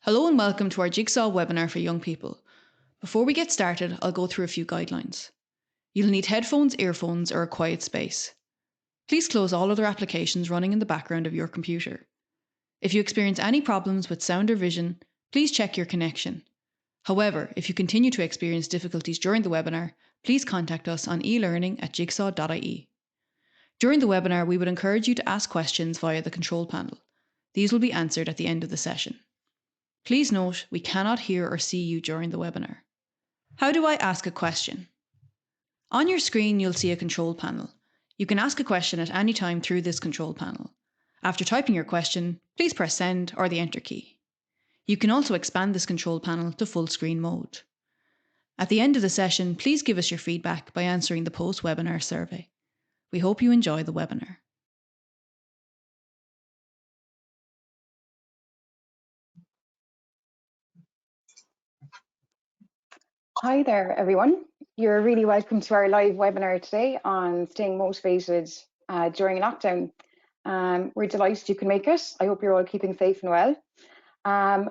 Hello and welcome to our Jigsaw webinar for young people. Before we get started, I'll go through a few guidelines. You'll need headphones, earphones, or a quiet space. Please close all other applications running in the background of your computer. If you experience any problems with sound or vision, please check your connection. However, if you continue to experience difficulties during the webinar, please contact us on elearning@jigsaw.ie. During the webinar, we would encourage you to ask questions via the control panel. These will be answered at the end of the session. Please note, we cannot hear or see you during the webinar. How do I ask a question? On your screen, you'll see a control panel. You can ask a question at any time through this control panel. After typing your question, please press send or the enter key. You can also expand this control panel to full screen mode. At the end of the session, please give us your feedback by answering the post-webinar survey. We hope you enjoy the webinar. Hi there, everyone. You're really welcome to our live webinar today on staying motivated during lockdown. We're delighted you can make it. I hope you're all keeping safe and well.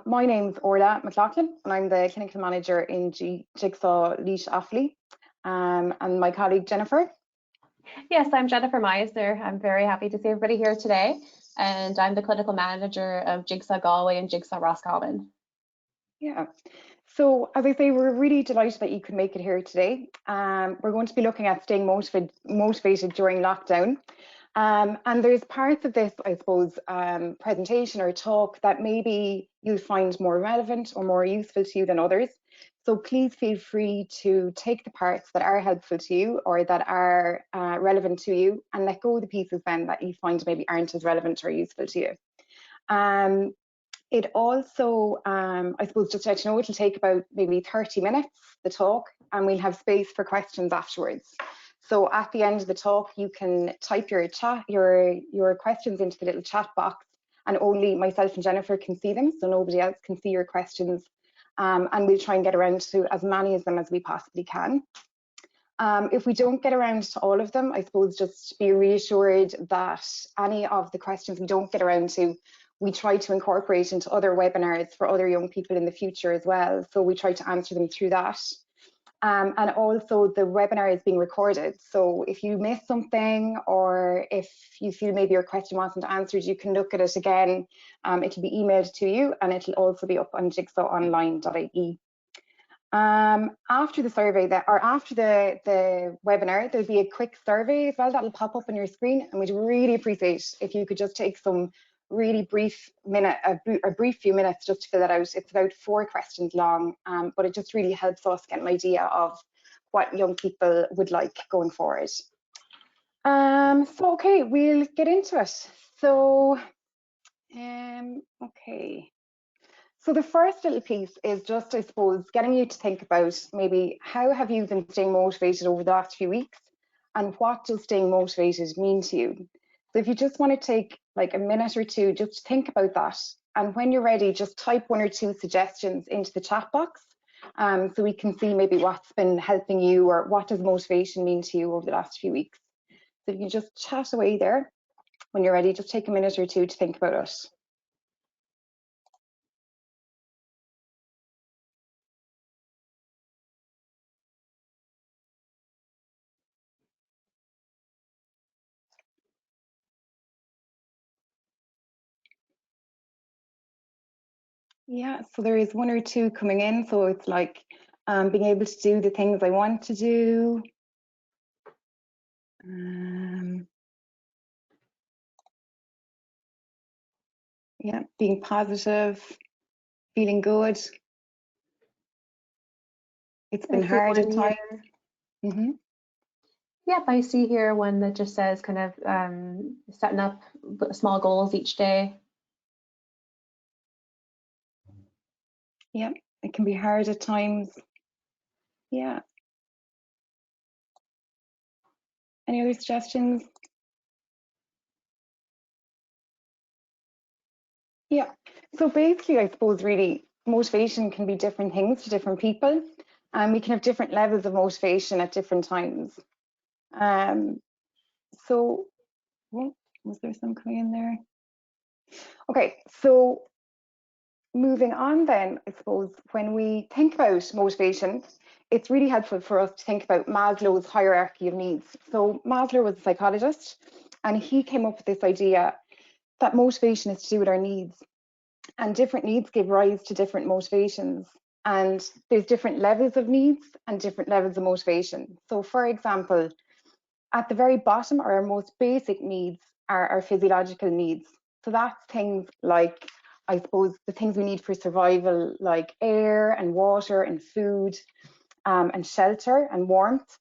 My name's Orla McLaughlin, and I'm the clinical manager in Jigsaw Laois Offaly, and my colleague Jennifer. Yes, I'm Jennifer Meisner. I'm very happy to see everybody here today, and I'm the clinical manager of Jigsaw Galway and Jigsaw Roscommon. Yeah. So as I say, we're really delighted that you could make it here today. We're going to be looking at staying motivated during lockdown. And there's parts of this, I suppose, presentation or talk that maybe you'll find more relevant or more useful to you than others. So please feel free to take the parts that are helpful to you or that are relevant to you and let go of the pieces then that you find maybe aren't as relevant or useful to you. It also, I suppose, just to let you know, it'll take about maybe 30 minutes, the talk, and we'll have space for questions afterwards. So at the end of the talk, you can type your questions into the little chat box, and only myself and Jennifer can see them, so nobody else can see your questions. And we'll try and get around to as many of them as we possibly can. If we don't get around to all of them, I suppose just be reassured that any of the questions we don't get around to, we try to incorporate into other webinars for other young people in the future as well. So we try to answer them through that. And also the webinar is being recorded. So if you miss something or if you feel maybe your question wasn't answered, you can look at it again. It'll be emailed to you and it'll also be up on jigsawonline.ie. After the survey after the webinar, there'll be a quick survey as well that'll pop up on your screen, and we'd really appreciate if you could just take some really brief few minutes just to fill that out. It's about 4 questions long, but it just really helps us get an idea of what young people would like going forward. So okay, we'll get into it. So okay. So the first little piece is just, I suppose, getting you to think about maybe how have you been staying motivated over the last few weeks and what does staying motivated mean to you? So if you just want to take like a minute or two, just think about that. And when you're ready, just type 1 or 2 suggestions into the chat box so we can see maybe what's been helping you or what does motivation mean to you over the last few weeks. So if you just chat away there, when you're ready, just take a minute or 2 to think about it. Yeah, so there is 1 or 2 coming in. So it's like being able to do the things I want to do. Yeah, being positive, feeling good. It's been hard at times. Yep, I see here one that just says kind of setting up small goals each day. Yeah, it can be hard at times. Yeah. Any other suggestions? Yeah, so basically, I suppose really motivation can be different things to different people, and we can have different levels of motivation at different times. So, was there some coming in there? Okay, so moving on then, I suppose, when we think about motivation, it's really helpful for us to think about Maslow's hierarchy of needs. So Maslow was a psychologist, and he came up with this idea that motivation is to do with our needs, and different needs give rise to different motivations. And there's different levels of needs and different levels of motivation. So for example, at the very bottom, our most basic needs are our physiological needs. So that's things like, I suppose, the things we need for survival, like air and water and food, and shelter and warmth.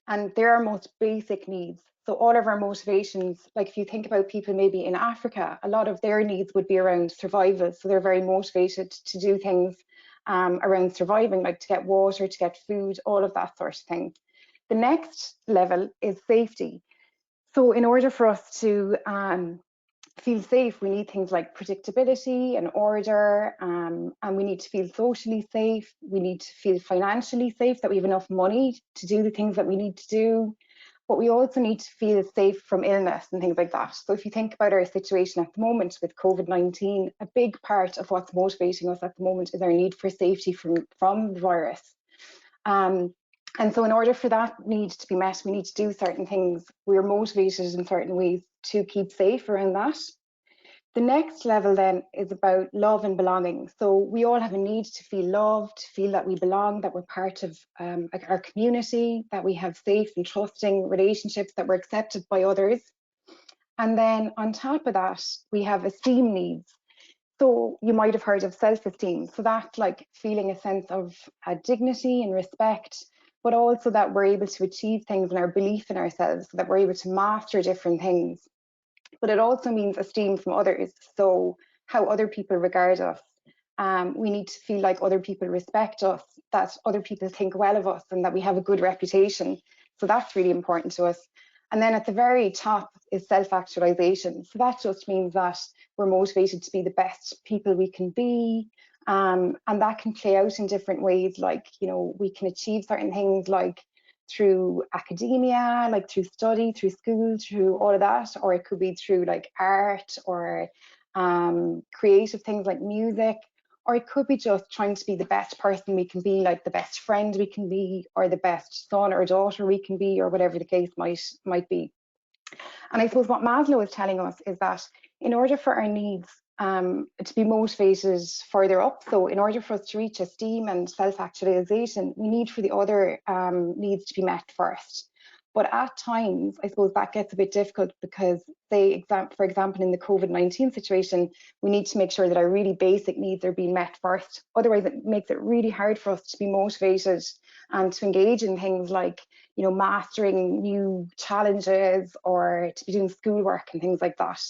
And they're our most basic needs. So all of our motivations, like if you think about people maybe in Africa, a lot of their needs would be around survival. So they're very motivated to do things around surviving, like to get water, to get food, all of that sort of thing. The next level is safety. So in order for us to feel safe, we need things like predictability and order, and we need to feel socially safe. We need to feel financially safe, that we have enough money to do the things that we need to do. But we also need to feel safe from illness and things like that. So if you think about our situation at the moment with COVID-19, a big part of what's motivating us at the moment is our need for safety from the virus. And so in order for that need to be met, we need to do certain things. We're motivated in certain ways to keep safe around that. The next level then is about love and belonging. So we all have a need to feel loved, to feel that we belong, that we're part of our community, that we have safe and trusting relationships, that we're accepted by others. And then on top of that, we have esteem needs. So you might have heard of self-esteem. So that's like feeling a sense of dignity and respect, but also that we're able to achieve things and our belief in ourselves, so that we're able to master different things. But it also means esteem from others. So how other people regard us. We need to feel like other people respect us, that other people think well of us, and that we have a good reputation. So that's really important to us. And then at the very top is self-actualization. So that just means that we're motivated to be the best people we can be. And that can play out in different ways, like, you know, we can achieve certain things like through academia, like through study, through school, through all of that, or it could be through like art or creative things like music, or it could be just trying to be the best person we can be, like the best friend we can be, or the best son or daughter we can be, or whatever the case might be. And I suppose what Maslow is telling us is that in order for our needs to be motivated further up, so in order for us to reach esteem and self-actualization, we need for the other needs to be met first. But at times, I suppose that gets a bit difficult because, say, for example, in the COVID-19 situation, we need to make sure that our really basic needs are being met first. Otherwise, it makes it really hard for us to be motivated and to engage in things like, you know, mastering new challenges or to be doing schoolwork and things like that.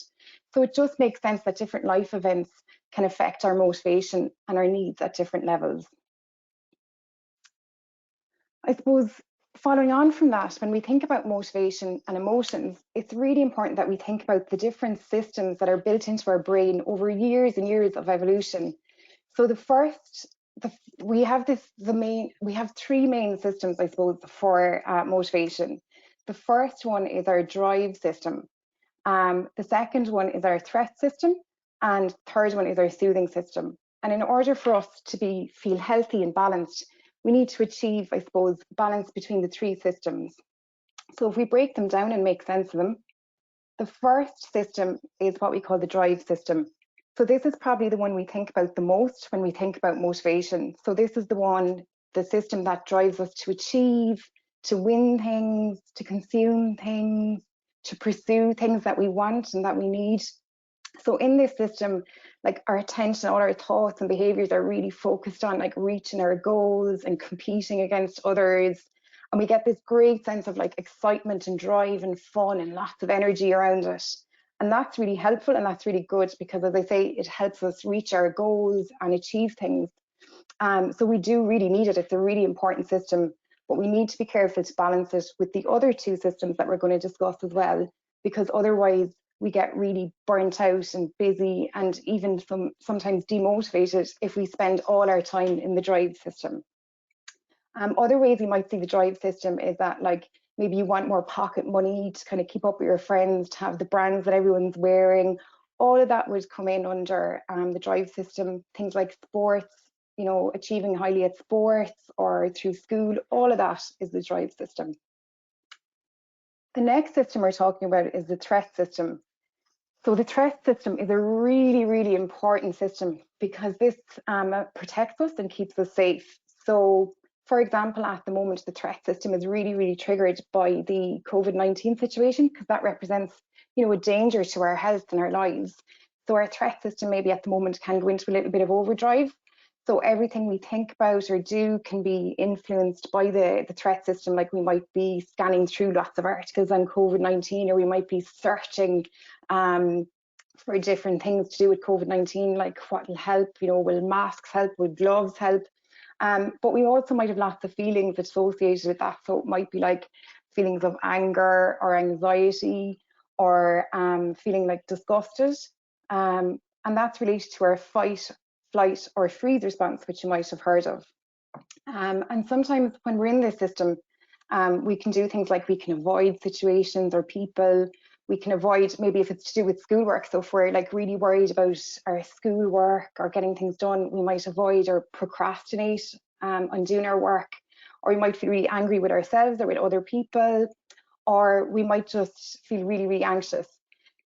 So it just makes sense that different life events can affect our motivation and our needs at different levels. I suppose following on from that, when we think about motivation and emotions, it's really important that we think about the different systems that are built into our brain over years and years of evolution. So we have three main systems, I suppose, for motivation. The first one is our drive system. The second one is our threat system, and third one is our soothing system. And in order for us to feel healthy and balanced, we need to achieve, I suppose, balance between the three systems. So if we break them down and make sense of them, the first system is what we call the drive system. So this is probably the one we think about the most when we think about motivation. So this is the system that drives us to achieve, to win things, to consume things, to pursue things that we want and that we need. So in this system, like our attention, all our thoughts and behaviors are really focused on like reaching our goals and competing against others. And we get this great sense of like excitement and drive and fun and lots of energy around it. And that's really helpful and that's really good because, as I say, it helps us reach our goals and achieve things. So we do really need it. It's a really important system, but we need to be careful to balance it with the other two systems that we're going to discuss as well, because otherwise we get really burnt out and busy and even sometimes demotivated if we spend all our time in the drive system. Other ways you might see the drive system is that, like, maybe you want more pocket money to kind of keep up with your friends, to have the brands that everyone's wearing, all of that would come in under the drive system. Things like sports, achieving highly at sports or through school, all of that is the drive system. The next system we're talking about is the threat system. So the threat system is a really, really important system because this protects us and keeps us safe. So, for example, at the moment, the threat system is really, really triggered by the COVID-19 situation because that represents, a danger to our health and our lives. So our threat system maybe at the moment can go into a little bit of overdrive. So everything we think about or do can be influenced by the threat system. Like we might be scanning through lots of articles on COVID-19, or we might be searching for different things to do with COVID-19, like what will help, will masks help, will gloves help? But we also might have lots of feelings associated with that. So it might be like feelings of anger or anxiety or feeling like disgusted. And that's related to our fight, flight or freeze response, which you might have heard of. And sometimes when we're in this system, we can do things like we can avoid situations or people. We can avoid, maybe if it's to do with schoolwork. So if we're like really worried about our schoolwork or getting things done, we might avoid or procrastinate on doing our work. Or we might feel really angry with ourselves or with other people, or we might just feel really, really anxious.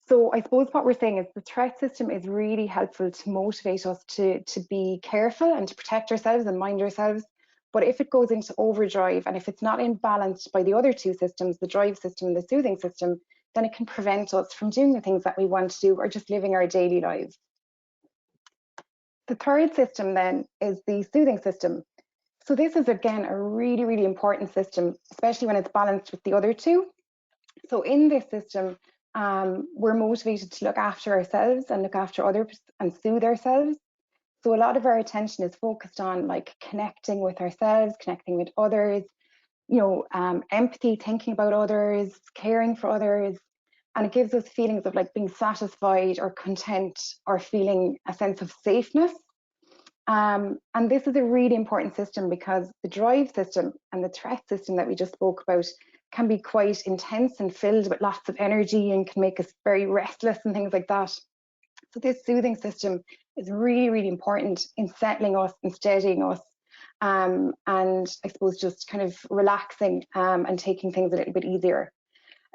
So I suppose what we're saying is the threat system is really helpful to motivate us to be careful and to protect ourselves and mind ourselves. But if it goes into overdrive and if it's not in balance by the other two systems, the drive system and the soothing system, then it can prevent us from doing the things that we want to do or just living our daily lives. The third system then is the soothing system. So this is again a really, really important system, especially when it's balanced with the other two. So in this system, we're motivated to look after ourselves and look after others and soothe ourselves. So a lot of our attention is focused on like connecting with ourselves, connecting with others, empathy, thinking about others, caring for others. And it gives us feelings of like being satisfied or content or feeling a sense of safeness. And this is a really important system because the drive system and the threat system that we just spoke about can be quite intense and filled with lots of energy and can make us very restless and things like that. So this soothing system is really, really important in settling us and steadying us, and I suppose just kind of relaxing and taking things a little bit easier.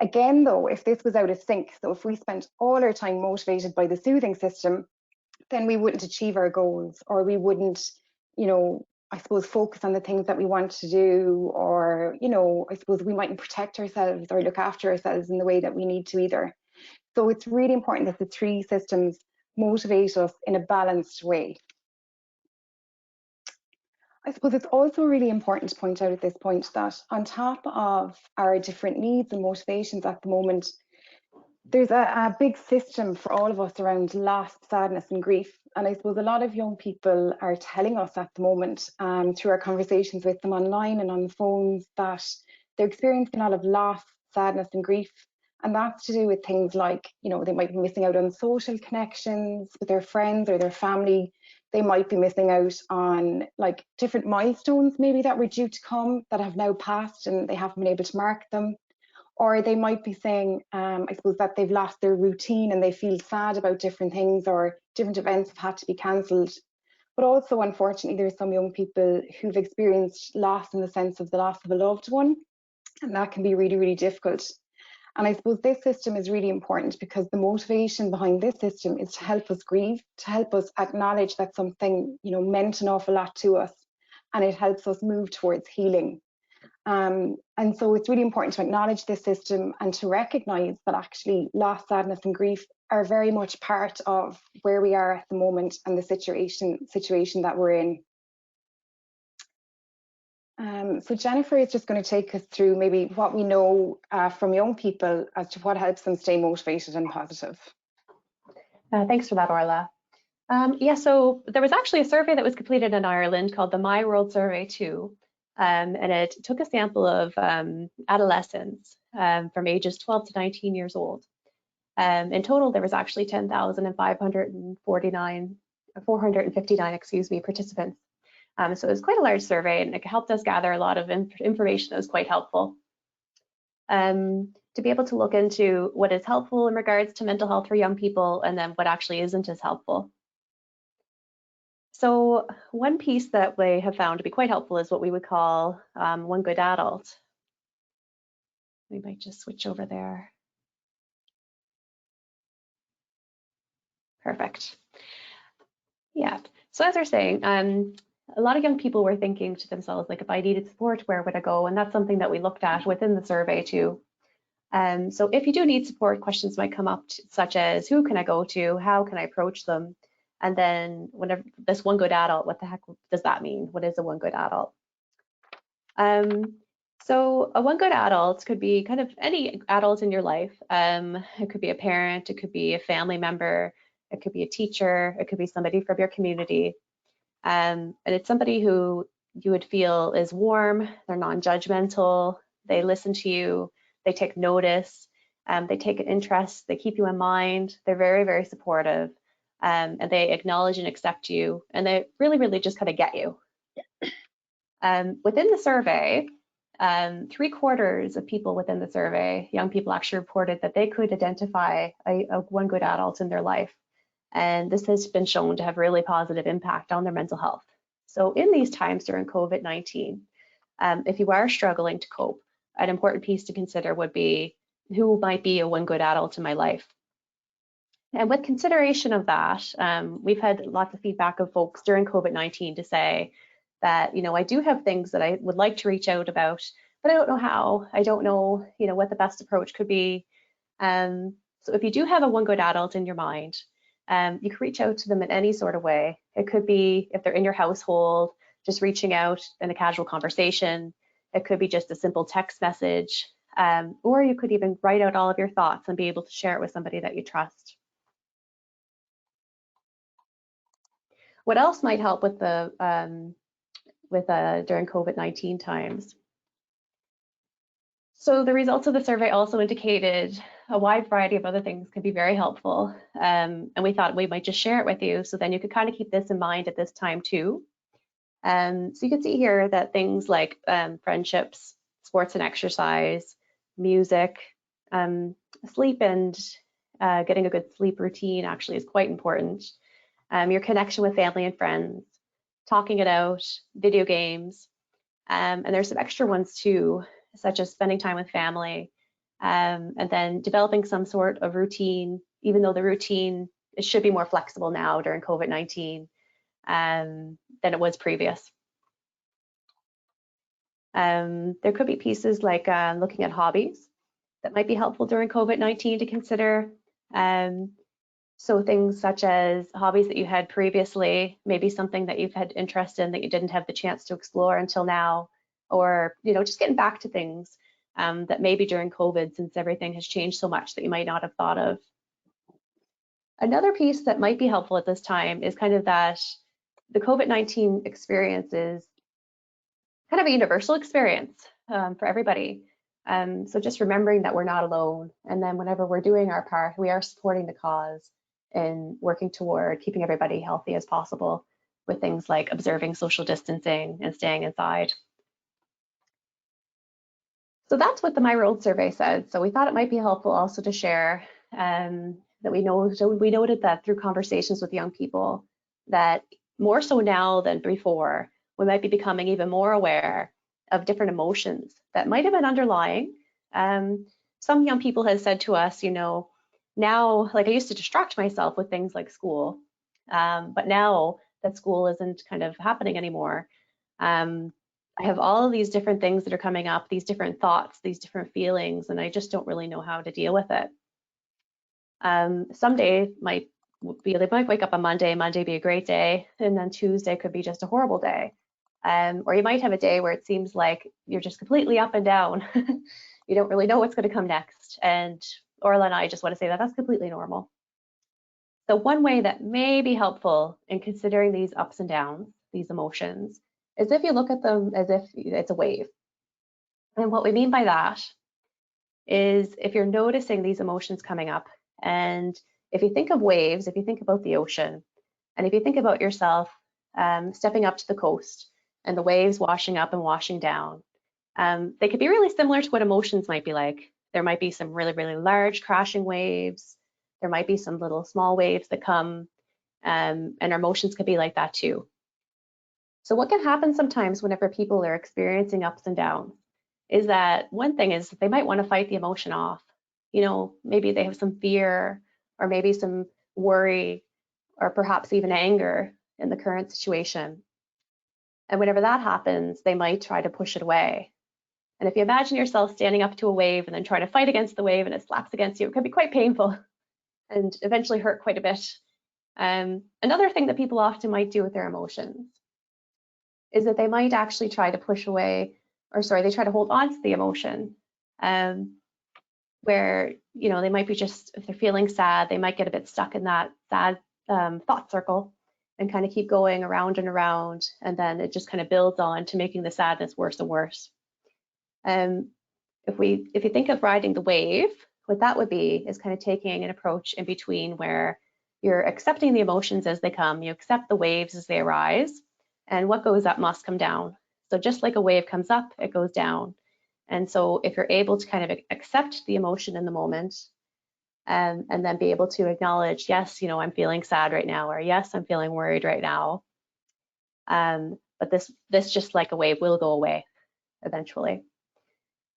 Again, though, if this was out of sync, so if we spent all our time motivated by the soothing system, then we wouldn't achieve our goals, or we wouldn't, I suppose, focus on the things that we want to do, or, I suppose we mightn't protect ourselves or look after ourselves in the way that we need to either. So it's really important that the three systems motivate us in a balanced way. I suppose it's also really important to point out at this point that on top of our different needs and motivations at the moment, there's a big system for all of us around loss, sadness and grief. And I suppose a lot of young people are telling us at the moment through our conversations with them online and on the phones that they're experiencing a lot of loss, sadness and grief. And that's to do with things like, they might be missing out on social connections with their friends or their family. They might be missing out on like different milestones maybe that were due to come that have now passed and they haven't been able to mark them. Or they might be saying, I suppose, that they've lost their routine and they feel sad about different things, or different events have had to be cancelled. But also, unfortunately, there's some young people who've experienced loss in the sense of the loss of a loved one. And that can be really, really difficult. And I suppose this system is really important because the motivation behind this system is to help us grieve, to help us acknowledge that something, meant an awful lot to us. And it helps us move towards healing. And so it's really important to acknowledge this system and to recognise that actually loss, sadness and grief are very much part of where we are at the moment and the situation that we're in. So Jennifer is just going to take us through maybe what we know from young people as to what helps them stay motivated and positive. Thanks for that, Orla. So there was actually a survey that was completed in Ireland called the My World Survey 2. And it took a sample of adolescents from ages 12 to 19 years old. In total, there was actually 10,459 participants. So it was quite a large survey, and it helped us gather a lot of information that was quite helpful. to be able to look into what is helpful in regards to mental health for young people and then what actually isn't as helpful. So one piece that we have found to be quite helpful is what we would call one good adult. We might just switch over there. Perfect. Yeah, so as I was saying, a lot of young people were thinking to themselves, like, if I needed support, where would I go? And that's something that we looked at within the survey too. So if you do need support, questions might come up such as, who can I go to? How can I approach them? And then whenever this one good adult, what the heck does that mean? What is a one good adult? So a one good adult could be kind of any adult in your life. It could be a parent, it could be a family member, it could be a teacher, it could be somebody from your community. And it's somebody who you would feel is warm, they're non-judgmental, they listen to you, they take notice, they take an interest, they keep you in mind, they're very, very supportive, and they acknowledge and accept you, and they really, really just kind of get you. Within the survey, 3/4 of people within the survey, young people, actually reported that they could identify a one good adult in their life. And this has been shown to have really positive impact on their mental health. So in these times during COVID-19, if you are struggling to cope, an important piece to consider would be, who might be a one good adult in my life? And with consideration of that, we've had lots of feedback of folks during COVID-19 to say that, I do have things that I would like to reach out about, but I don't know how. I don't know, what the best approach could be. So if you do have a one good adult in your mind, you can reach out to them in any sort of way. It could be, if they're in your household, just reaching out in a casual conversation. It could be just a simple text message, or you could even write out all of your thoughts and be able to share it with somebody that you trust. What else might help with the during COVID-19 times? So the results of the survey also indicated a wide variety of other things can be very helpful. And we thought we might just share it with you, so then you could kind of keep this in mind at this time too. So you can see here that things like friendships, sports and exercise, music, sleep, and getting a good sleep routine actually is quite important. Your connection with family and friends, talking it out, video games, and there's some extra ones too, such as spending time with family, and then developing some sort of routine, even though the routine, it should be more flexible now during COVID-19 than it was previous. There could be pieces like looking at hobbies that might be helpful during COVID-19 to consider. So things such as hobbies that you had previously, maybe something that you've had interest in that you didn't have the chance to explore until now, or just getting back to things that maybe during COVID, since everything has changed so much, that you might not have thought of. Another piece that might be helpful at this time is kind of that the COVID-19 experience is kind of a universal experience for everybody. So just remembering that we're not alone, and then whenever we're doing our part, we are supporting the cause and working toward keeping everybody healthy as possible with things like observing social distancing and staying inside. So that's what the My World survey said. So we thought it might be helpful also to share that we noted that through conversations with young people, that more so now than before, we might be becoming even more aware of different emotions that might have been underlying. Some young people have said to us, now, like, I used to distract myself with things like school, but now that school isn't kind of happening anymore, I have all of these different things that are coming up, these different thoughts, these different feelings, and I just don't really know how to deal with it. Some days might be, they might wake up on Monday be a great day, and then Tuesday could be just a horrible day. Or you might have a day where it seems like you're just completely up and down. You don't really know what's going to come next. And Orla and I just want to say that that's completely normal. So one way that may be helpful in considering these ups and downs, these emotions, is if you look at them as if it's a wave. And what we mean by that is, if you're noticing these emotions coming up, and if you think of waves, if you think about the ocean, and if you think about yourself stepping up to the coast and the waves washing up and washing down, they could be really similar to what emotions might be like. There might be some really, really large crashing waves. There might be some little small waves that come, and our emotions could be like that too. So what can happen sometimes whenever people are experiencing ups and downs is that one thing is they might want to fight the emotion off. You know, maybe they have some fear or maybe some worry or perhaps even anger in the current situation. And whenever that happens, they might try to push it away. And if you imagine yourself standing up to a wave and then trying to fight against the wave and it slaps against you, it can be quite painful and eventually hurt quite a bit. Another thing that people often might do with their emotions is that they might actually try to push away, or sorry, they try to hold on to the emotion, where, you know, they might be just, if they're feeling sad, they might get a bit stuck in that sad thought circle and kind of keep going around and around, and then it just kind of builds on to making the sadness worse and worse. If you think of riding the wave, what that would be is kind of taking an approach in between where you're accepting the emotions as they come, you accept the waves as they arise, and what goes up must come down. So just like a wave comes up, it goes down. And so if you're able to kind of accept the emotion in the moment, and then be able to acknowledge, yes, you know, I'm feeling sad right now, or yes, I'm feeling worried right now. But this just like a wave will go away eventually.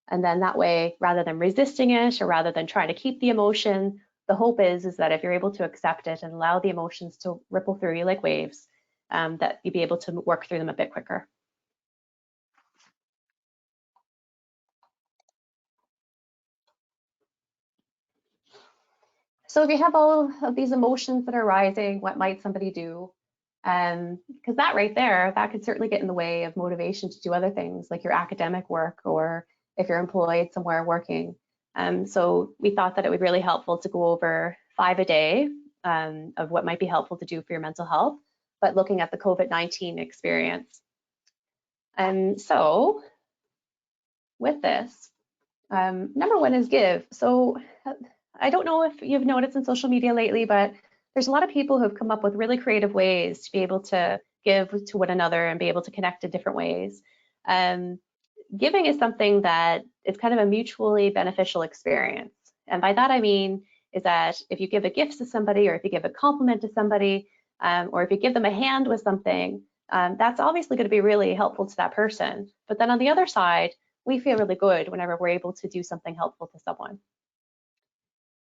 And then that way, rather than resisting it or rather than trying to keep the emotion, the hope is that if you're able to accept it and allow the emotions to ripple through you like waves, that you'll be able to work through them a bit quicker. So if you have all of these emotions that are rising, what might somebody do? Because that right there, that could certainly get in the way of motivation to do other things like your academic work or if you're employed somewhere working. So we thought that it would be really helpful to go over 5 a day of what might be helpful to do for your mental health, but looking at the COVID-19 experience. And so with this, number one is give. So I don't know if you've noticed in social media lately, but there's a lot of people who have come up with really creative ways to be able to give to one another and be able to connect in different ways. Giving is something that is kind of a mutually beneficial experience. And by that I mean is that if you give a gift to somebody, or if you give a compliment to somebody, or if you give them a hand with something, that's obviously going to be really helpful to that person. But then on the other side, we feel really good whenever we're able to do something helpful to someone.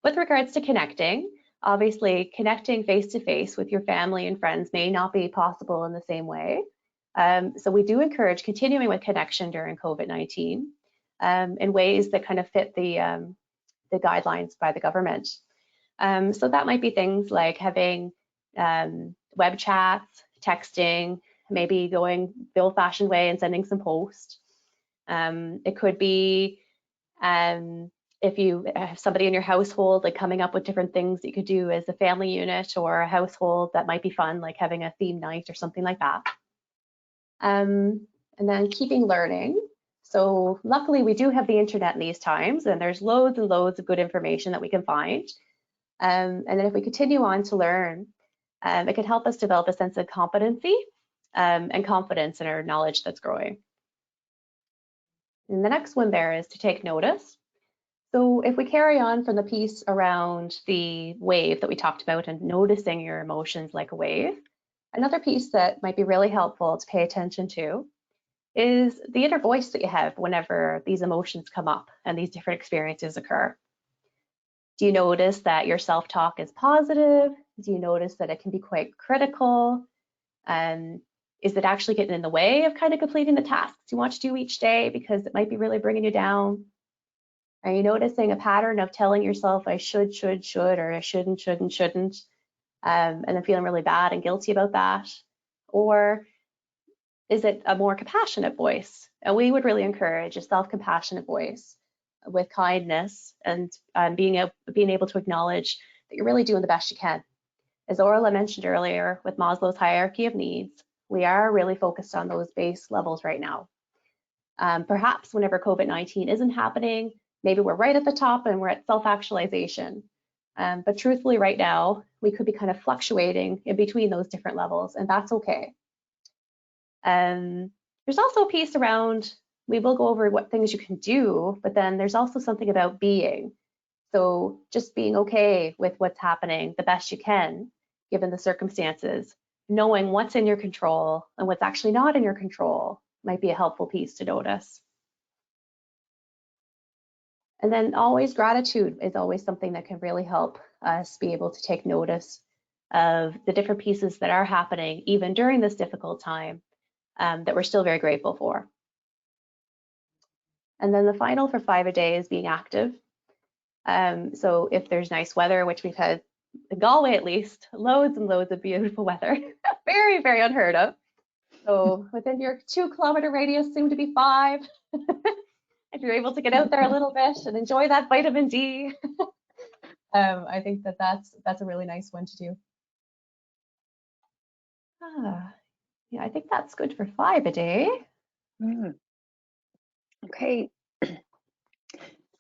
With regards to connecting, obviously connecting face-to-face with your family and friends may not be possible in the same way. So we do encourage continuing with connection during COVID-19 in ways that kind of fit the guidelines by the government. So that might be things like having web chats, texting, maybe going the old-fashioned way and sending some posts. It could be if you have somebody in your household, like coming up with different things that you could do as a family unit or a household that might be fun, like having a theme night or something like that. And then keeping learning. So luckily we do have the internet in these times, and there's loads and loads of good information that we can find. And then if we continue on to learn, it can help us develop a sense of competency and confidence in our knowledge that's growing. And the next one there is to take notice. So if we carry on from the piece around the wave that we talked about and noticing your emotions like a wave, another piece that might be really helpful to pay attention to is the inner voice that you have whenever these emotions come up and these different experiences occur. Do you notice that your self-talk is positive? Do you notice that it can be quite critical? Is it actually getting in the way of kind of completing the tasks you want to do each day because it might be really bringing you down? Are you noticing a pattern of telling yourself I should, or I shouldn't, and then feeling really bad and guilty about that? Or is it a more compassionate voice? And we would really encourage a self-compassionate voice with kindness and being able to acknowledge that you're really doing the best you can. As Orla mentioned earlier, with Maslow's hierarchy of needs, we are really focused on those base levels right now. Perhaps whenever COVID-19 isn't happening, maybe we're right at the top and we're at self-actualization. But truthfully right now, we could be kind of fluctuating in between those different levels, and that's okay. There's also a piece around we will go over what things you can do, but then there's also something about being. So just being okay with what's happening the best you can, given the circumstances, knowing what's in your control and what's actually not in your control might be a helpful piece to notice. And then always gratitude is always something that can really help us be able to take notice of the different pieces that are happening, even during this difficult time, that we're still very grateful for. And then the final for 5 a day is being active. So if there's nice weather, which we've had in Galway at least, loads and loads of beautiful weather, very, very unheard of. So within your 2-kilometer radius, soon to be 5. If you're able to get out there a little bit and enjoy that vitamin D, I think that's a really nice one to do. Yeah, I think that's good for 5 a day. Okay.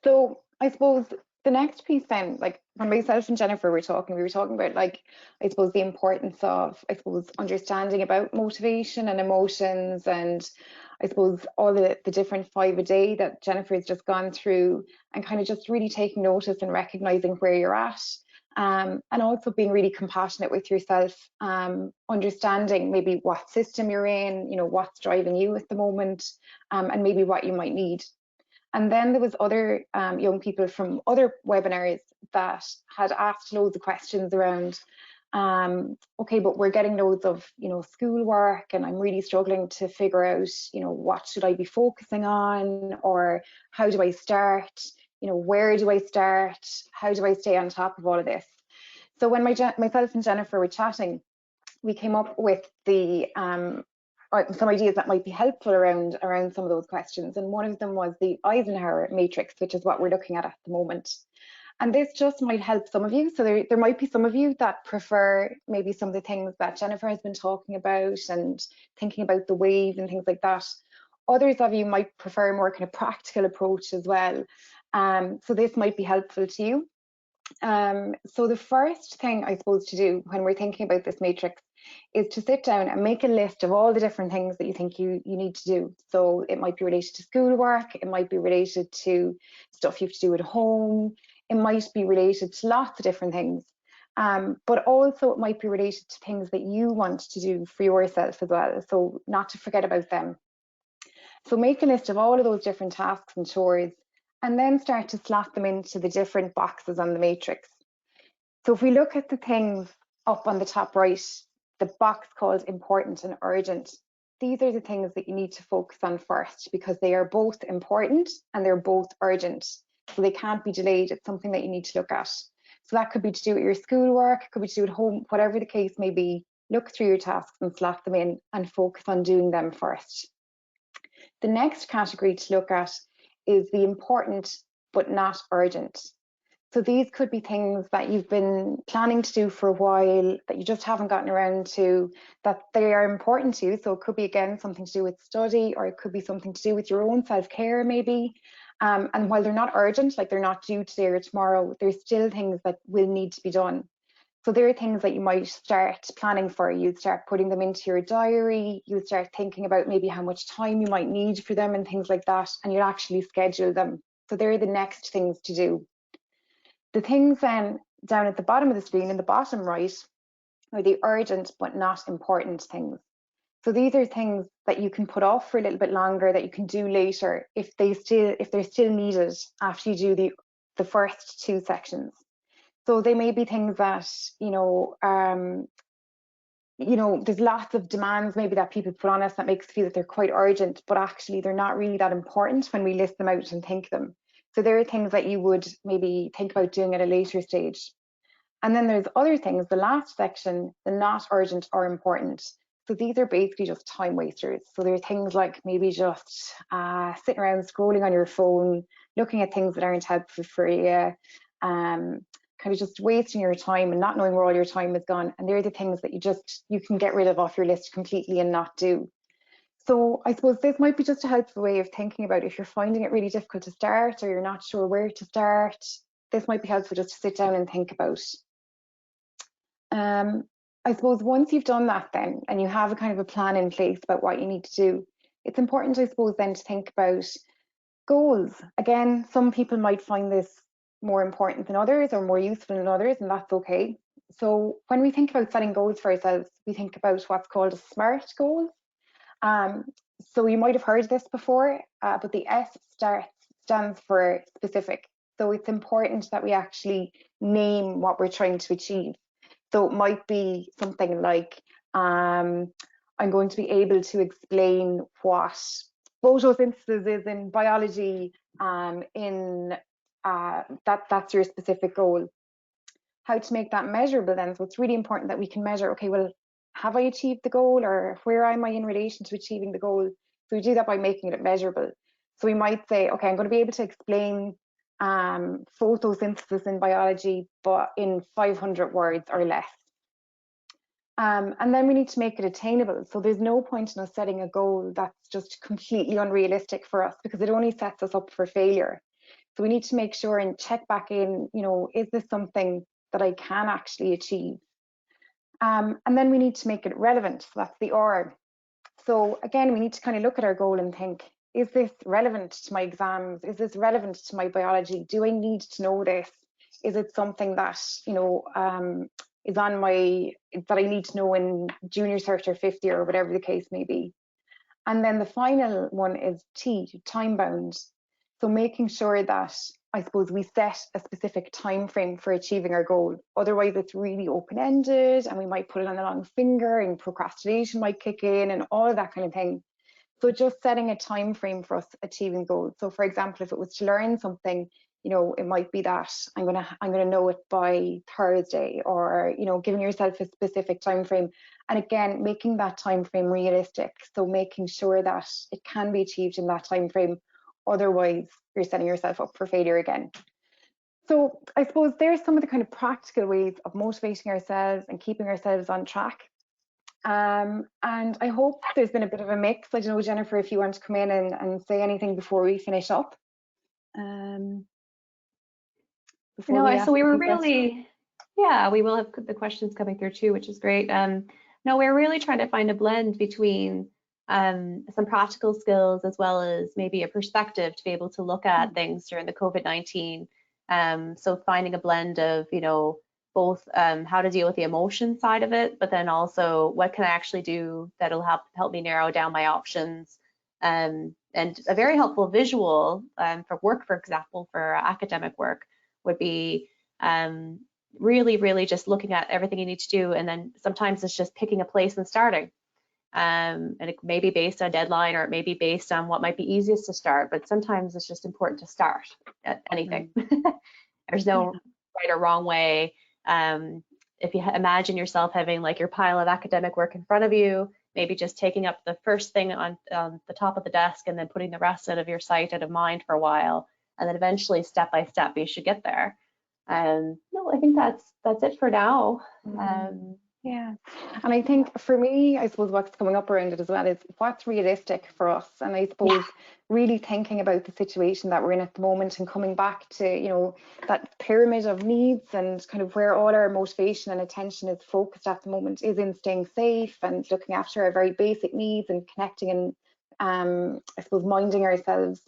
So I suppose the next piece then, like when myself and Jennifer were talking, we were talking about, like, I suppose the importance of, I suppose, understanding about motivation and emotions, and I suppose all the different 5 a day that Jennifer has just gone through, and kind of just really taking notice and recognizing where you're at. And also being really compassionate with yourself, understanding maybe what system you're in, you know, what's driving you at the moment, and maybe what you might need. And then there was other young people from other webinars that had asked loads of questions around, okay, but we're getting loads of, you know, schoolwork, and I'm really struggling to figure out, you know, what should I be focusing on, or how do I start? You know, where do I start? How do I stay on top of all of this? So when myself and Jennifer were chatting, we came up with the some ideas that might be helpful around some of those questions. And one of them was the Eisenhower matrix, which is what we're looking at the moment. And this just might help some of you. So there might be some of you that prefer maybe some of the things that Jennifer has been talking about and thinking about the wave and things like that. Others of you might prefer a more kind of practical approach as well. So this might be helpful to you. So the first thing, I suppose, to do when we're thinking about this matrix is to sit down and make a list of all the different things that you think you need to do. So it might be related to schoolwork, it might be related to stuff you have to do at home, it might be related to lots of different things. But also it might be related to things that you want to do for yourself as well. So not to forget about them. So make a list of all of those different tasks and chores, and then start to slot them into the different boxes on the matrix. So if we look at the things up on the top right, the box called important and urgent, these are the things that you need to focus on first, because they are both important and they're both urgent. So they can't be delayed. It's something that you need to look at. So that could be to do with your schoolwork, it could be to do at home, whatever the case may be. Look through your tasks and slot them in and focus on doing them first. The next category to look at is the important but not urgent. So these could be things that you've been planning to do for a while that you just haven't gotten around to, that they are important to you. So it could be, again, something to do with study, or it could be something to do with your own self-care maybe. And while they're not urgent, like they're not due today or tomorrow, there's still things that will need to be done. So there are things that you might start planning for. You'd start putting them into your diary. You'd start thinking about maybe how much time you might need for them and things like that, and you'll actually schedule them. So they're the next things to do. The things then down at the bottom of the screen in the bottom right are the urgent but not important things. So these are things that you can put off for a little bit longer, that you can do later if they're still needed after you do the first 2 sections. So they may be things that, there's lots of demands maybe that people put on us that makes us feel that they're quite urgent, but actually they're not really that important when we list them out and think them. So there are things that you would maybe think about doing at a later stage. And then there's other things, the last section, the not urgent or important. So these are basically just time wasters. So there are things like maybe just sitting around scrolling on your phone, looking at things that aren't helpful for you, kind of just wasting your time and not knowing where all your time is gone. And they're the things that you can get rid of off your list completely and not do. So I suppose this might be just a helpful way of thinking about if you're finding it really difficult to start, or you're not sure where to start, this might be helpful just to sit down and think about. I suppose once you've done that then, and you have a kind of a plan in place about what you need to do, it's important, I suppose, then to think about goals. Again, some people might find this more important than others or more useful than others, and that's okay. So when we think about setting goals for ourselves, we think about what's called a SMART goals. So you might have heard this before, but the stands for specific. So it's important that we actually name what we're trying to achieve. So it might be something like, I'm going to be able to explain what photosynthesis is in biology, that's your specific goal. How to make that measurable then? So it's really important that we can measure, okay, well, have I achieved the goal, or where am I in relation to achieving the goal? So we do that by making it measurable. So we might say, okay, I'm going to be able to explain photosynthesis in biology, but in 500 words or less. And then we need to make it attainable. So there's no point in us setting a goal that's just completely unrealistic for us, because it only sets us up for failure. So we need to make sure and check back in, is this something that I can actually achieve? And then we need to make it relevant. So that's the R. So again, we need to kind of look at our goal and think, is this relevant to my exams? Is this relevant to my biology? Do I need to know this? Is it something that, is on that I need to know in junior cert or 50 or whatever the case may be? And then the final one is T, time bound. So making sure that, I suppose, we set a specific time frame for achieving our goal. Otherwise, it's really open-ended, and we might put it on the long finger, and procrastination might kick in, and all of that kind of thing. So just setting a time frame for us achieving goals. So for example, if it was to learn something, it might be that I'm gonna know it by Thursday, or giving yourself a specific time frame. And again, making that time frame realistic. So making sure that it can be achieved in that time frame. Otherwise, you're setting yourself up for failure again. So I suppose there's some of the kind of practical ways of motivating ourselves and keeping ourselves on track. And I hope there's been a bit of a mix. I don't know, Jennifer, if you want to come in and say anything before we finish up. So we were really, we will have the questions coming through too, which is great. No, we're really trying to find a blend between some practical skills as well as maybe a perspective to be able to look at things during the COVID-19. So finding a blend of, both how to deal with the emotion side of it, but then also what can I actually do that'll help me narrow down my options. And a very helpful visual for work, for example, for academic work would be really, really just looking at everything you need to do. And then sometimes it's just picking a place and starting. And it may be based on deadline, or it may be based on what might be easiest to start, but sometimes it's just important to start at anything. There's no right or wrong way. If you imagine yourself having like your pile of academic work in front of you, maybe just taking up the first thing on the top of the desk and then putting the rest out of your sight, out of mind for a while, and then eventually step by step you should get there. No, I think that's it for now. Yeah, and I think for me, I suppose what's coming up around it as well is what's realistic for us. And I suppose really thinking about the situation that we're in at the moment and coming back to, that pyramid of needs, and kind of where all our motivation and attention is focused at the moment is in staying safe and looking after our very basic needs and connecting and, I suppose, minding ourselves.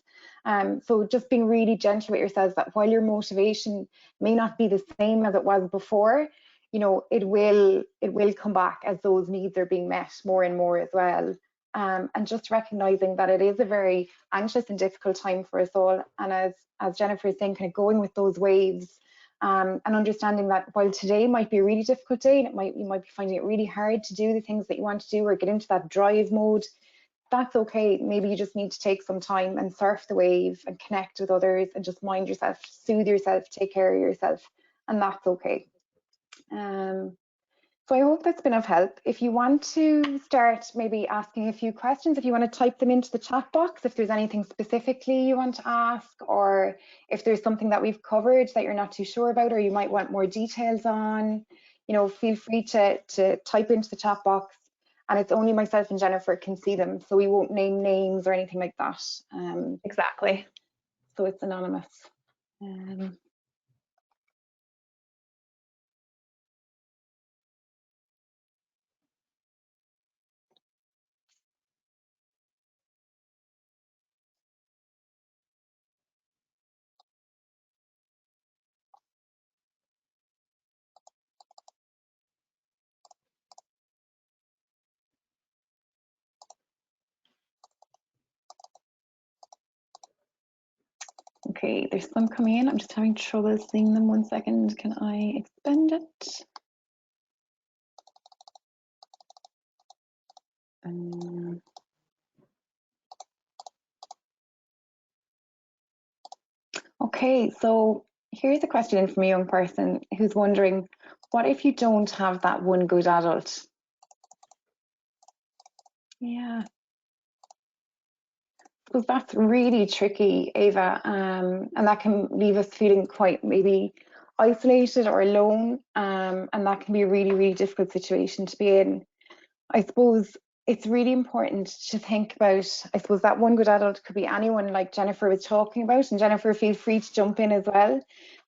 So just being really gentle with yourselves, that while your motivation may not be the same as it was before, it will come back as those needs are being met more and more as well. And just recognizing that it is a very anxious and difficult time for us all. And as Jennifer is saying, kind of going with those waves, and understanding that while today might be a really difficult day, and you might be finding it really hard to do the things that you want to do or get into that drive mode, that's okay. Maybe you just need to take some time and surf the wave and connect with others and just mind yourself, soothe yourself, take care of yourself, and that's okay. So I hope that's been of help. If you want to start maybe asking a few questions, if you want to type them into the chat box, if there's anything specifically you want to ask, or if there's something that we've covered that you're not too sure about, or you might want more details on, feel free to type into the chat box. And it's only myself and Jennifer can see them, so we won't name names or anything like that. Exactly. So it's anonymous. Okay, there's some coming in. I'm just having trouble seeing them. 1 second. Can I expand it? Okay, so here's a question from a young person who's wondering, what if you don't have that one good adult? Yeah. So that's really tricky, Ava, and that can leave us feeling quite maybe isolated or alone, and that can be a really, really difficult situation to be in. I suppose it's really important to think about, I suppose that one good adult could be anyone like Jennifer was talking about, and Jennifer, feel free to jump in as well.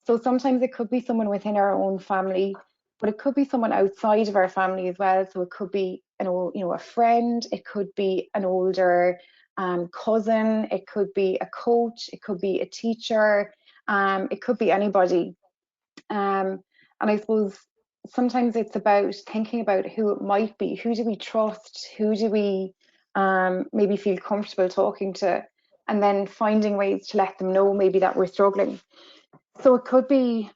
So sometimes it could be someone within our own family, but it could be someone outside of our family as well. So it could be a friend, it could be an older cousin, it could be a coach, it could be a teacher, it could be anybody. And I suppose sometimes it's about thinking about who it might be. Who do we trust? Who do we maybe feel comfortable talking to? And then finding ways to let them know maybe that we're struggling. So it could be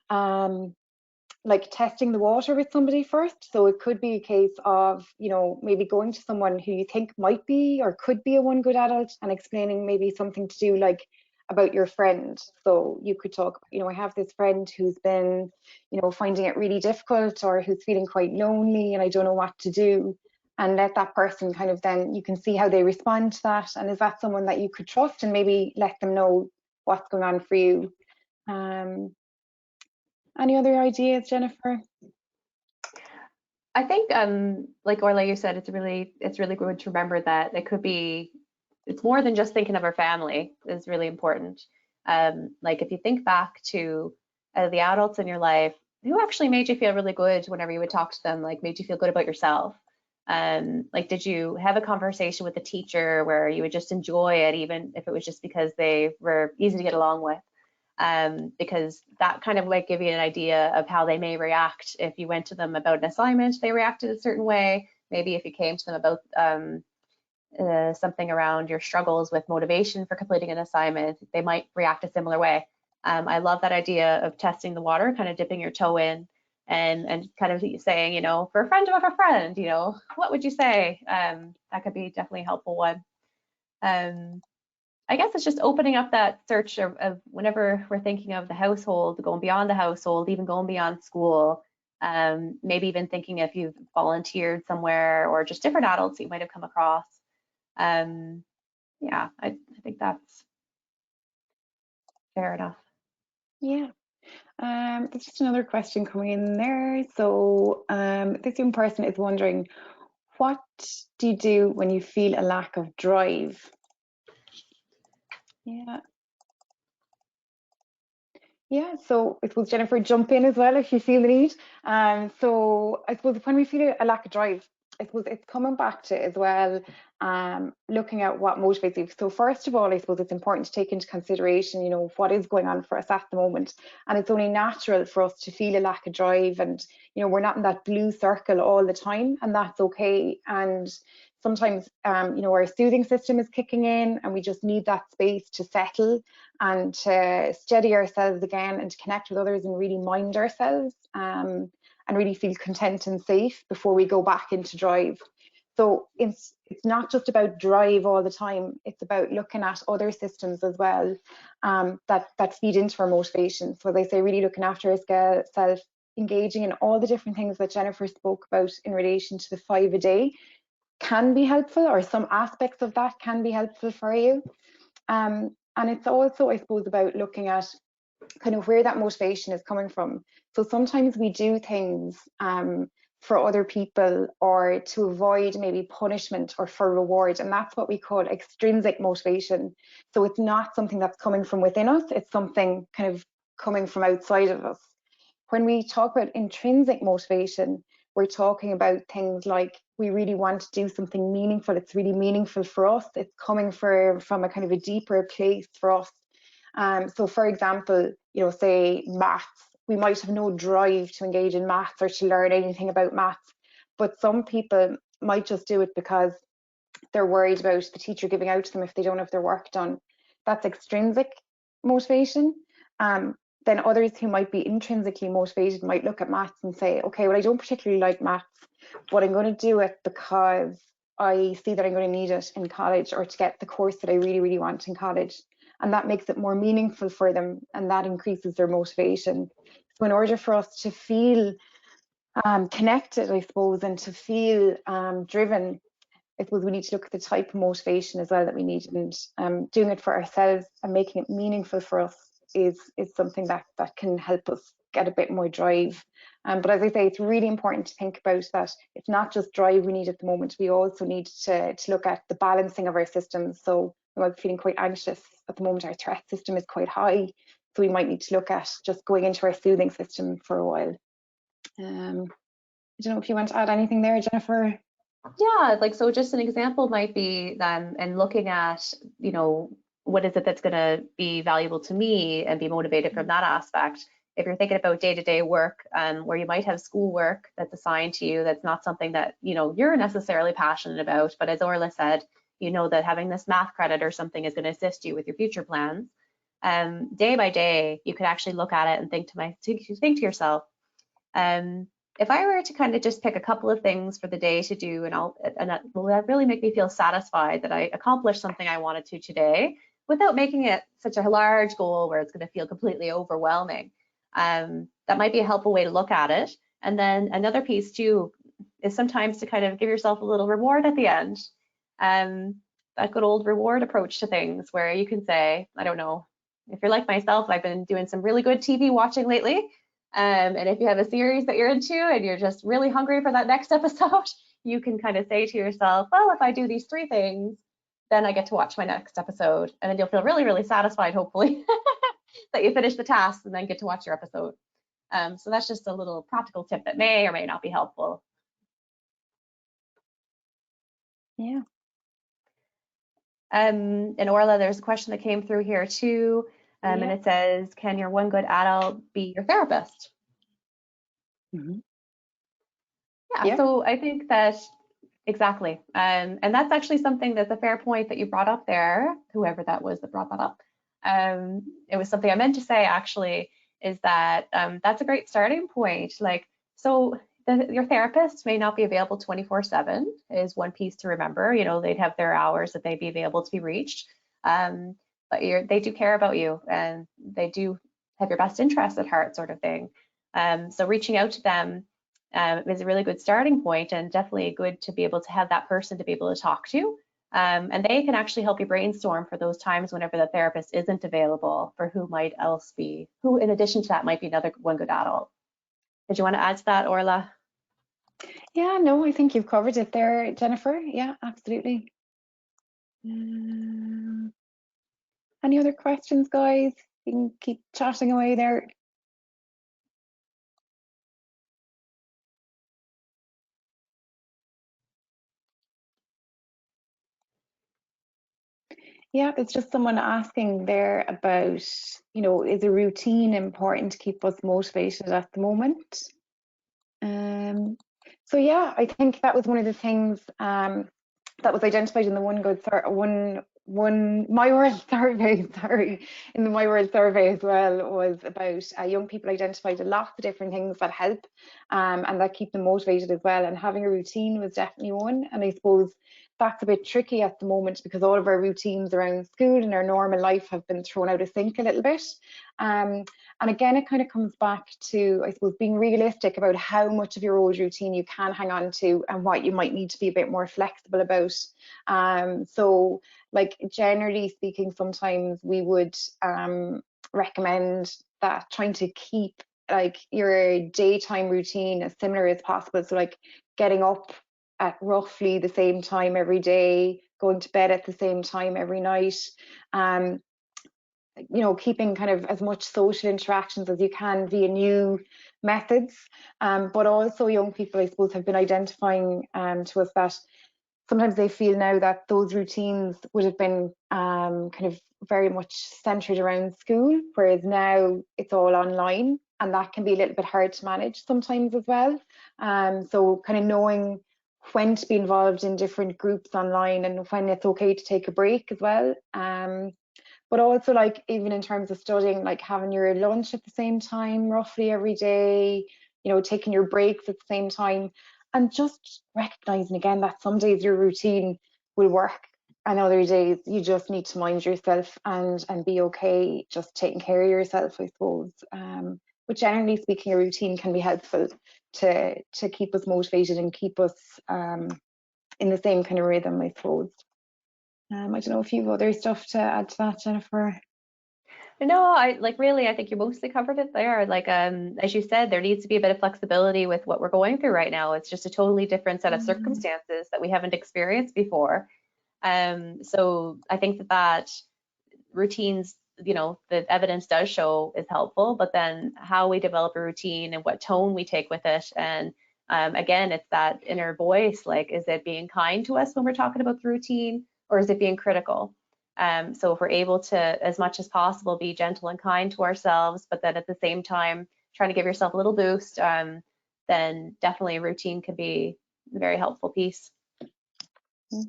like testing the water with somebody first. So it could be a case of, maybe going to someone who you think might be or could be a one good adult and explaining maybe something to do like about your friend. So you could talk, I have this friend who's been, finding it really difficult or who's feeling quite lonely and I don't know what to do. And let that person kind of then, you can see how they respond to that. And is that someone that you could trust and maybe let them know what's going on for you? Any other ideas, Jennifer? I think, like Orla, you said, it's really good to remember that it's more than just thinking of our family is really important. Like if you think back to the adults in your life who actually made you feel really good whenever you would talk to them, like made you feel good about yourself. Like, did you have a conversation with a teacher where you would just enjoy it, even if it was just because they were easy to get along with? Because that kind of like give you an idea of how they may react. If you went to them about an assignment, they reacted a certain way. Maybe if you came to them about something around your struggles with motivation for completing an assignment, they might react a similar way. I love that idea of testing the water, kind of dipping your toe in and kind of saying, for a friend of a friend, what would you say? That could be definitely a helpful one. I guess it's just opening up that search of whenever we're thinking of the household, going beyond the household, even going beyond school, maybe even thinking if you've volunteered somewhere or just different adults you might have come across. Yeah, I think that's fair enough. Yeah. There's just another question coming in there. So this young person is wondering, what do you do when you feel a lack of drive? Yeah. Yeah, so I suppose Jennifer, jump in as well if you feel the need. So I suppose when we feel a lack of drive, I suppose it's coming back to as well, looking at what motivates you. So first of all, I suppose it's important to take into consideration, what is going on for us at the moment. And it's only natural for us to feel a lack of drive and, we're not in that blue circle all the time, and that's okay. And sometimes, our soothing system is kicking in and we just need that space to settle and to steady ourselves again and to connect with others and really mind ourselves and really feel content and safe before we go back into drive. So it's not just about drive all the time, it's about looking at other systems as well that feed into our motivation. So they say really looking after ourselves, engaging in all the different things that Jennifer spoke about in relation to the 5 a day can be helpful, or some aspects of that can be helpful for you. And it's also, I suppose, about looking at kind of where that motivation is coming from. So sometimes we do things for other people or to avoid maybe punishment or for reward, and that's what we call extrinsic motivation. So it's not something that's coming from within us, it's something kind of coming from outside of us. When we talk about intrinsic motivation, we're talking about things like we really want to do something meaningful. It's really meaningful for us. It's coming from a kind of a deeper place for us. So for example, say maths, we might have no drive to engage in maths or to learn anything about maths, but some people might just do it because they're worried about the teacher giving out to them if they don't have their work done. That's extrinsic. motivation. Then others who might be intrinsically motivated might look at maths and say, okay, well, I don't particularly like maths, but I'm going to do it because I see that I'm going to need it in college, or to get the course that I really, really want in college. And that makes it more meaningful for them, and that increases their motivation. So in order for us to feel connected, I suppose, and to feel driven, I suppose we need to look at the type of motivation as well that we need, and doing it for ourselves and making it meaningful for us is something that can help us get a bit more drive. But as I say, it's really important to think about that it's not just drive we need at the moment. We also need to look at the balancing of our systems. So I'm feeling quite anxious at the moment. Our threat system is quite high, so we might need to look at just going into our soothing system for a while. I don't know if you want to add anything there, Jennifer. Yeah, like, so just an example might be and looking at, you know, what is it that's going to be valuable to me and be motivated from that aspect. If you're thinking about day-to-day work, where you might have schoolwork that's assigned to you, that's not something that, you know, you're necessarily passionate about, but as Orla said, you know that having this math credit or something is going to assist you with your future plans. Day by day, you could actually look at it and think to yourself, if I were to kind of just pick a couple of things for the day to do, will that really make me feel satisfied that I accomplished something I wanted to today, without making it such a large goal where it's going to feel completely overwhelming. That might be a helpful way to look at it. And then another piece too is sometimes to kind of give yourself a little reward at the end. That good old reward approach to things, where you can say, I don't know, if you're like myself, I've been doing some really good TV watching lately. And if you have a series that you're into and you're just really hungry for that next episode, you can kind of say to yourself, well, if I do these 3 things, then I get to watch my next episode. And then you'll feel really, really satisfied, hopefully, that you finish the task and then get to watch your episode. So that's just a little practical tip that may or may not be helpful. Yeah. And Orla, there's a question that came through here too. And it says, can your one good adult be your therapist? Mm-hmm. Yeah, so I think that exactly. And that's actually something that's a fair point that you brought up there, whoever that was that brought that up. It was something I meant to say actually, is that that's a great starting point. Like, so your therapist may not be available 24/7 is one piece to remember. You know, they'd have their hours that they'd be available to be reached. But they do care about you, and they do have your best interest at heart, sort of thing. So reaching out to them is a really good starting point, and definitely good to be able to have that person to be able to talk to. And they can actually help you brainstorm for those times whenever the therapist isn't available, for who might else be, who in addition to that might be another one good adult. Did you want to add to that, Orla? Yeah, no, I think you've covered it there, Jennifer. Yeah, absolutely. Any other questions, guys? You can keep chatting away there. Yeah, it's just someone asking there about, you know, is a routine important to keep us motivated at the moment? So yeah, I think that was one of the things that was identified in the My World survey, sorry, in the My World survey as well, was about young people identified a lot of different things that help and that keep them motivated as well. And having a routine was definitely one. And I suppose that's a bit tricky at the moment because all of our routines around school and our normal life have been thrown out of sync a little bit. And again, it kind of comes back to, I suppose, being realistic about how much of your old routine you can hang on to and what you might need to be a bit more flexible about. So, like, generally speaking, sometimes we would recommend that trying to keep like your daytime routine as similar as possible. So like getting up at roughly the same time every day, going to bed at the same time every night. You know, keeping kind of as much social interactions as you can via new methods. But also young people, I suppose, have been identifying to us that sometimes they feel now that those routines would have been kind of very much centered around school, whereas now it's all online, and that can be a little bit hard to manage sometimes as well. So kind of knowing when to be involved in different groups online and when it's okay to take a break as well. but also like even in terms of studying, like having your lunch at the same time roughly every day, you know, taking your breaks at the same time, and just recognizing again that some days your routine will work and other days you just need to mind yourself and be okay just taking care of yourself, I suppose. But generally speaking, a routine can be helpful to keep us motivated and keep us in the same kind of rhythm, I suppose. I don't know if you have other stuff to add to that, Jennifer. No, I think you mostly covered it there. Like, as you said, there needs to be a bit of flexibility with what we're going through right now. It's just a totally different set of circumstances that we haven't experienced before. So I think that routines, you know, the evidence does show is helpful, but then how we develop a routine and what tone we take with it. And again, it's that inner voice, like, is it being kind to us when we're talking about the routine, or is it being critical? So if we're able to, as much as possible, be gentle and kind to ourselves, but then at the same time, trying to give yourself a little boost, then definitely a routine can be a very helpful piece. Do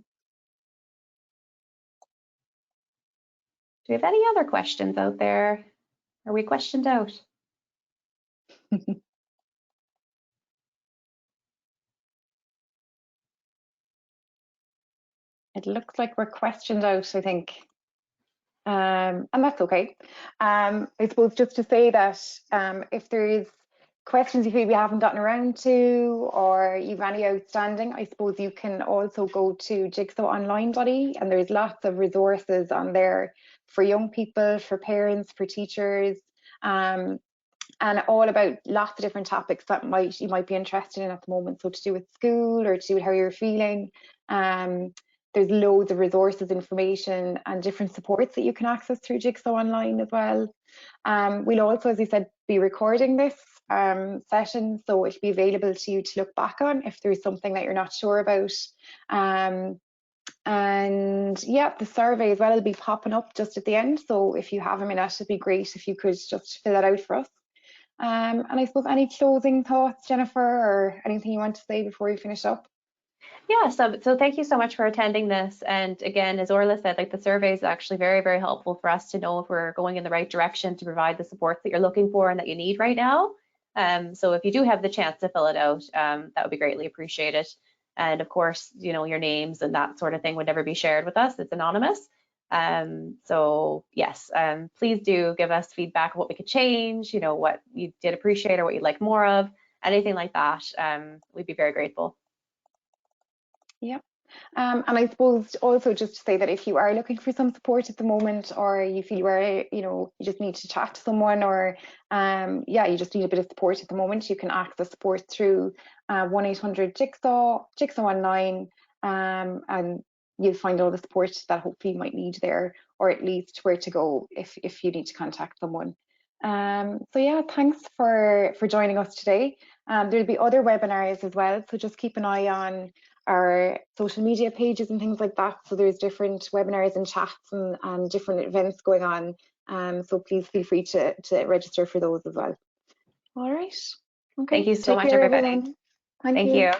we have any other questions out there? Are we questioned out? It looks like we're questioned out, I think. And that's okay. I suppose just to say that if there's questions you feel we haven't gotten around to, or you've any outstanding, I suppose you can also go to jigsawonline.ie, and there's lots of resources on there for young people, for parents, for teachers, and all about lots of different topics that you might be interested in at the moment. So to do with school or to do with how you're feeling. There's loads of resources, information, and different supports that you can access through Jigsaw Online as well. We'll also, as I said, be recording this session, so it'll be available to you to look back on if there's something that you're not sure about. And yeah, the survey as well will be popping up just at the end. So if you have a minute, it'd be great if you could just fill that out for us. And I suppose any closing thoughts, Jennifer, or anything you want to say before we finish up? Yeah, so thank you so much for attending this. And again, as Orla said, like, the survey is actually very, very helpful for us to know if we're going in the right direction to provide the support that you're looking for and that you need right now. So if you do have the chance to fill it out, that would be greatly appreciated. And of course, you know, your names and that sort of thing would never be shared with us. It's anonymous. So yes, please do give us feedback of what we could change, you know, what you did appreciate or what you'd like more of, anything like that. We'd be very grateful. Yeah. And I suppose also just to say that if you are looking for some support at the moment, or you feel you just need to chat to someone, or yeah, you just need a bit of support at the moment, you can access support through 1-800-JIGSAW, Jigsaw Online, and you'll find all the support that hopefully you might need there, or at least where to go if you need to contact someone. So yeah, thanks for joining us today. There'll be other webinars as well, so just keep an eye on our social media pages and things like that. So there's different webinars and chats and different events going on. So please feel free to register for those as well. All right. Okay. Thank you so much, everybody. Everyone. Thank you.